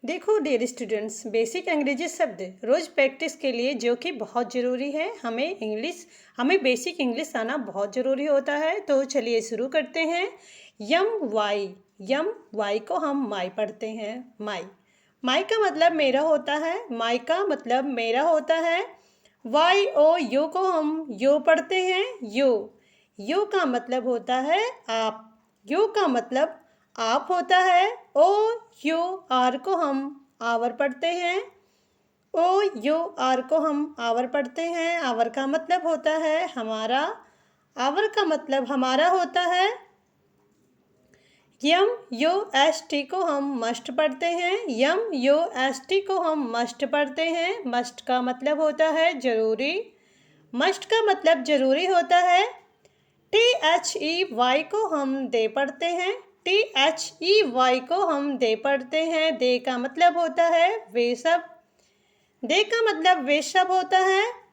देखो dear students, basic अंग्रेजी शब्द रोज़ प्रैक्टिस के लिए जो कि बहुत ज़रूरी है। हमें बेसिक इंग्लिश आना बहुत ज़रूरी होता है। तो चलिए शुरू करते हैं। यम वाई को हम माई पढ़ते हैं। माई माई का मतलब मेरा होता है। माई का मतलब मेरा होता है। वाई ओ यू को हम यो पढ़ते हैं। यू का मतलब होता है आप। यू का मतलब आप होता है। ओ यू आर को हम आवर पढ़ते हैं। ओ यू आर को हम आवर पढ़ते हैं। आवर का मतलब होता है हमारा। आवर का मतलब हमारा होता है। यम यू एस टी को हम मस्ट पढ़ते हैं। यम यू एस टी को हम मस्ट पढ़ते हैं। मस्ट का मतलब होता है ज़रूरी। मस्ट का मतलब ज़रूरी होता है। THEY को हम दे पढ़ते हैं। THEY को हम दे पढ़ते हैं। दे का मतलब होता है वे सब। दे का मतलब वे सब होता है।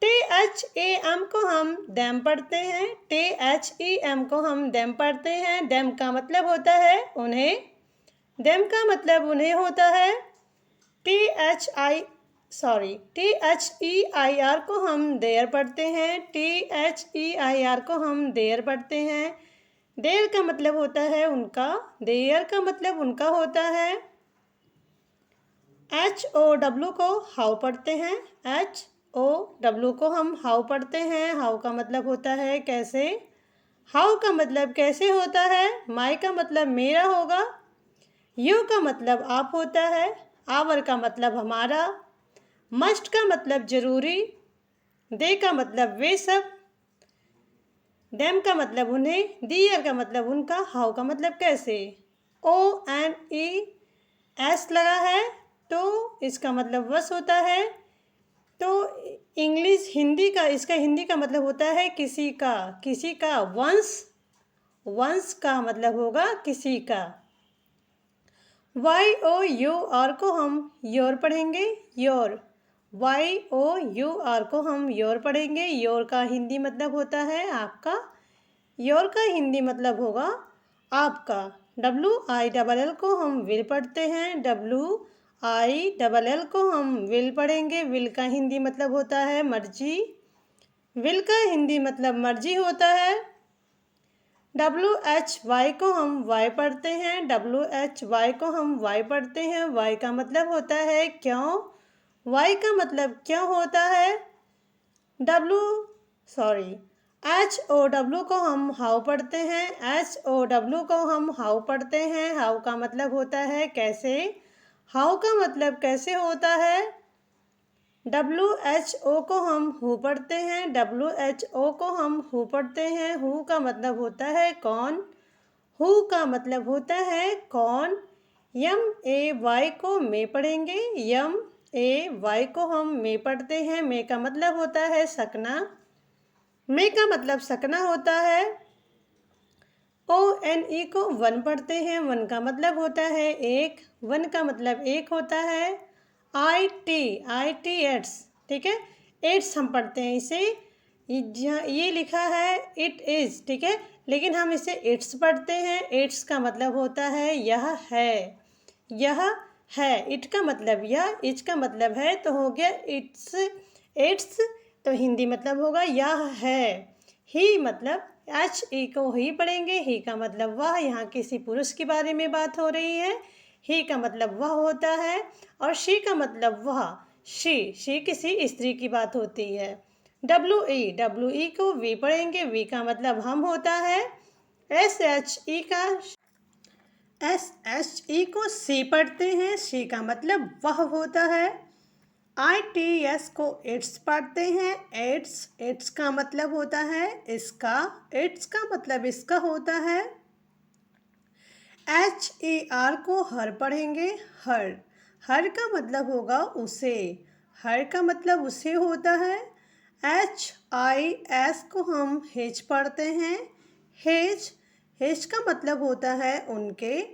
THEM को हम देम पढ़ते हैं। THEM को हम देम पढ़ते हैं। देम का मतलब होता है उन्हें। देम का मतलब उन्हें होता है। THEIR को हम देयर पढ़ते हैं। THEIR को हम देयर पढ़ते हैं। देयर का मतलब होता है उनका। देयर का मतलब उनका होता है। HOW को हाउ पढ़ते हैं। HOW को हम हाउ पढ़ते हैं। हाउ का मतलब होता है कैसे। हाउ का मतलब कैसे होता है। माई का मतलब मेरा होगा। यू का मतलब आप होता है। आवर का मतलब हमारा। मस्ट का मतलब ज़रूरी। दे का मतलब वे सब। देम का मतलब उन्हें। दियर का मतलब उनका। हाउ का मतलब कैसे। ONES लगा है तो इसका मतलब वश होता है। तो इसका हिंदी का मतलब होता है किसी का। किसी का वंश। वंश का मतलब होगा किसी का। YOUR को हम योर पढ़ेंगे। योर YOUR को हम योर पढ़ेंगे। योर का हिंदी मतलब होता है आपका। योर का हिंदी मतलब होगा आपका। WILL को हम विल पढ़ते हैं। WILL को हम विल पढ़ेंगे। विल का हिंदी मतलब होता है मर्जी। विल का हिंदी मतलब मर्जी होता है। WHY को हम वाई पढ़ते हैं। WHY को हम वाई पढ़ते हैं। वाई का मतलब होता है क्यों। वाई का मतलब क्यों होता है। HOW को हम हाउ पढ़ते हैं। HOW को हम हाउ पढ़ते हैं। हाउ का मतलब होता है कैसे। हाउ का मतलब कैसे होता है। WHO को हम हु पढ़ते हैं। WHO को हम हु पढ़ते हैं। हु का मतलब होता है कौन। हु का मतलब होता है कौन। MAY को मे पढ़ेंगे। MAY को हम मे पढ़ते हैं। मे का मतलब होता है सकना। मे का मतलब सकना होता है। ONE को वन पढ़ते हैं। वन का मतलब होता है एक। वन का मतलब एक होता है। IT एड्स, ठीक है। एड्स हम पढ़ते हैं इसे। ये लिखा है इट इज़, ठीक है, लेकिन हम इसे इट्स पढ़ते हैं। इट्स का मतलब होता है यह है। यह है। इट का मतलब यह। इच का मतलब है तो हो गया इट्स। तो हिंदी मतलब होगा यह है। ही मतलब HE को ही पढ़ेंगे। ही का मतलब वह। यहाँ किसी पुरुष के बारे में बात हो रही है। ही का मतलब वह होता है। और शी का मतलब वह। शी किसी स्त्री की बात होती है। WE को वी पढ़ेंगे। वी का मतलब हम होता है। SHE को सी पढ़ते हैं। शी का मतलब वह होता है। ITS को इट्स पढ़ते हैं। इट्स का मतलब होता है इसका। इट्स का मतलब इसका होता है। HER को हर पढ़ेंगे। हर का मतलब होगा उसे। हर का मतलब उसे होता है। HIS को हम हेज पढ़ते हैं। हेज का मतलब होता है उनके।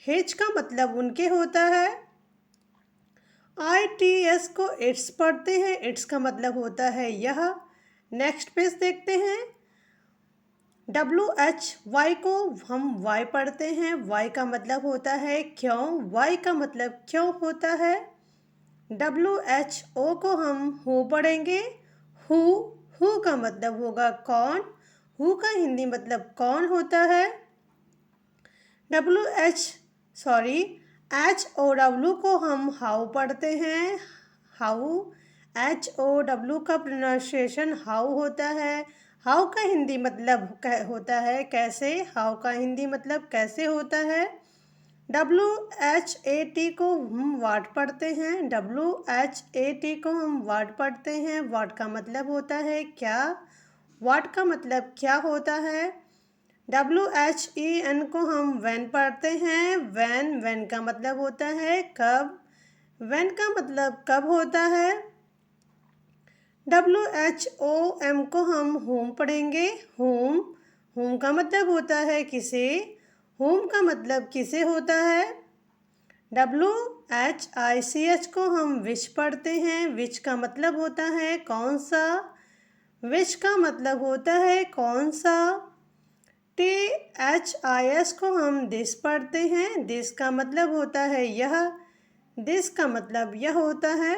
हेज का मतलब उनके होता है। ITS को इट्स पढ़ते हैं। इट्स का मतलब होता है यह। नेक्स्ट पेज देखते हैं। WHY को हम वाई पढ़ते हैं। वाई का मतलब होता है क्यों। वाई का मतलब क्यों होता है। WHO को हम हु पढ़ेंगे। हु का मतलब होगा कौन। हु का हिंदी मतलब कौन होता है। HOW को हम हाउ पढ़ते हैं। हाउ HOW का प्रोनाउंसिएशन हाउ होता है। हाउ का हिंदी मतलब होता है कैसे। हाउ का हिंदी मतलब कैसे होता है। WHAT को हम वाट पढ़ते हैं। WHAT को हम वाट पढ़ते हैं। वाट का मतलब होता है क्या। वाट का मतलब क्या होता है। WHEN को हम वैन पढ़ते हैं। वैन का मतलब होता है कब। वैन का मतलब कब होता है। WHOM को हम होम पढ़ेंगे। होम का मतलब होता है किसे। होम का मतलब किसे होता है। WHICH को हम विच पढ़ते हैं। विच का मतलब होता है कौन सा। विच का मतलब होता है कौन सा। THIS को हम दिस पढ़ते हैं। दिस का मतलब होता है यह। दिस का मतलब यह होता है।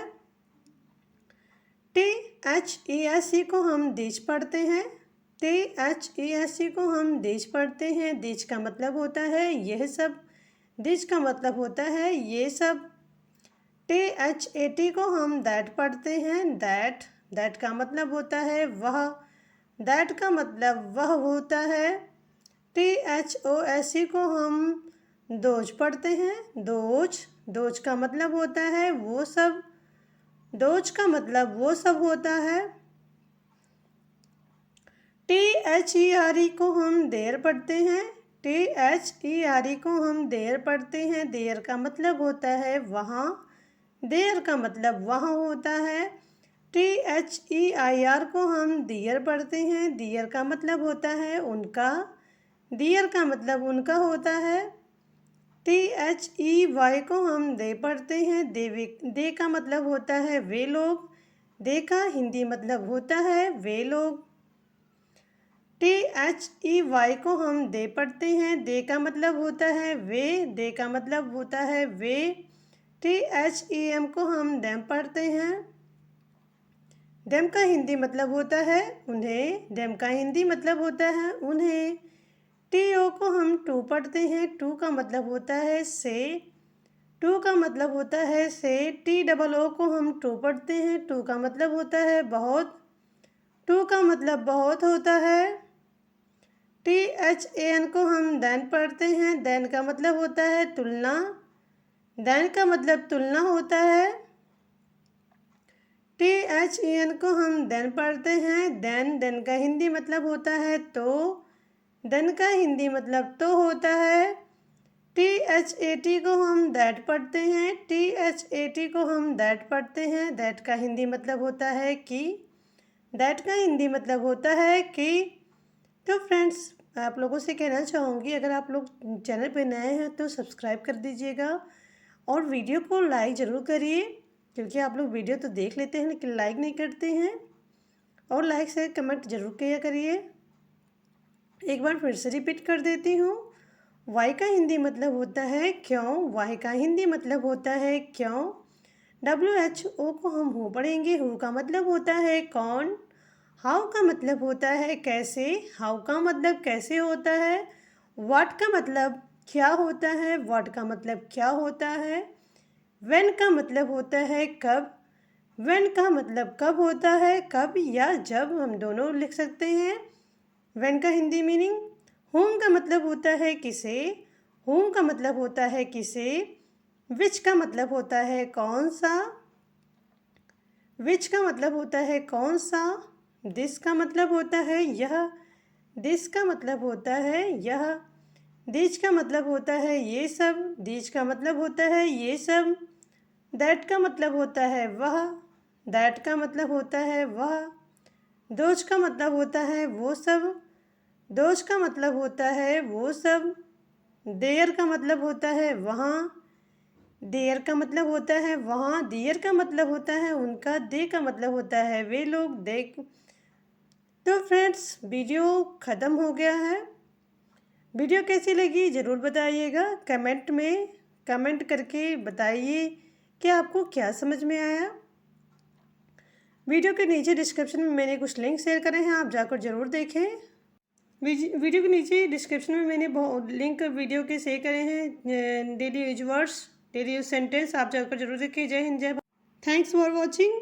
THESE को हम दिस पढ़ते हैं। THESE को हम दिस पढ़ते हैं। दिस का मतलब होता है यह सब। दिस का मतलब होता है ये सब। THAT को हम दैट पढ़ते हैं। दैट का मतलब होता है वह। दैट का मतलब वह होता है। THOSE को हम दोज पढ़ते हैं। दोज का मतलब होता है वो सब। दोज का मतलब वो सब होता है। THERE को हम देर पढ़ते हैं। THERE को हम देर पढ़ते हैं। देर का मतलब होता है वहाँ। देर का मतलब वहाँ होता है। THEIR को हम दियर पढ़ते हैं। दियर का मतलब होता है उनका। दियर का मतलब उनका होता है। THEY को हम दे पढ़ते हैं। दे का मतलब होता है वे लोग। दे का हिंदी मतलब होता है वे लोग। THEY को हम दे पढ़ते हैं। दे का मतलब होता है वे। दे का मतलब होता है वे। THEM को हम देम पढ़ते हैं। देम का हिंदी मतलब होता है उन्हें। देम का हिंदी मतलब होता है उन्हें। TO को हम टू पढ़ते हैं। टू का मतलब होता है से। टू का मतलब होता है से। TOO को हम टू पढ़ते हैं। टू का मतलब होता है बहुत। टू का मतलब बहुत होता है। THAN को हम दैन पढ़ते हैं। दैन का मतलब होता है तुलना। दैन का मतलब तुलना होता है। THEN को हम देन पढ़ते हैं। देन का हिंदी मतलब होता है तो। देन का हिंदी मतलब तो होता है। THAT को हम दैट पढ़ते हैं। THAT को हम दैट पढ़ते हैं। दैट का हिंदी मतलब होता है कि। दैट का हिंदी मतलब होता है कि। तो फ्रेंड्स, आप लोगों से कहना चाहूँगी अगर आप लोग चैनल पे नए हैं तो सब्सक्राइब कर दीजिएगा और वीडियो को लाइक ज़रूर करिए, क्योंकि आप लोग वीडियो तो देख लेते हैं लेकिन लाइक नहीं करते हैं। और लाइक से कमेंट जरूर किया करिए। एक बार फिर से रिपीट कर देती हूँ। वाई का हिंदी मतलब होता है क्यों। वाई का हिंदी मतलब होता है क्यों। WHO को हम हु पढ़ेंगे। हु का मतलब होता है कौन। हाउ का मतलब होता है कैसे। हाउ का मतलब कैसे होता है। व्हाट का मतलब क्या होता है। व्हाट का मतलब क्या होता है। व्हेन का मतलब होता है कब। व्हेन का मतलब कब होता है कब या जब, हम दोनों लिख सकते हैं। व्हेन का हिंदी मीनिंग। होम का मतलब होता है किसे। होम का मतलब होता है किसे। विच का मतलब होता है कौन सा। विच का मतलब होता है कौन सा। दिस का मतलब होता है यह। दिस का मतलब होता है यह। दिस का मतलब होता है ये सब। दिस का मतलब होता है ये सब। दैट का मतलब होता है वह। दैट का मतलब होता है वह। दोज का मतलब होता है वो सब। दोज का मतलब होता है वो सब। देयर का मतलब होता है वहाँ। देयर का मतलब होता है वहाँ। दियर का मतलब होता है उनका। दे का मतलब होता है वे लोग। तो फ्रेंड्स वीडियो ख़त्म हो गया है। वीडियो कैसी लगी ज़रूर बताइएगा, कमेंट में कमेंट करके बताइए कि आपको क्या समझ में आया। वीडियो के नीचे डिस्क्रिप्शन में मैंने कुछ लिंक शेयर करे हैं, आप जाकर ज़रूर देखें। वीडियो के नीचे डिस्क्रिप्शन में मैंने लिंक वीडियो के शेयर करे हैं, daily use words, daily use sentence, आप जाकर जरूर देखें। जय हिंद, जय भारत। Thanks for watching.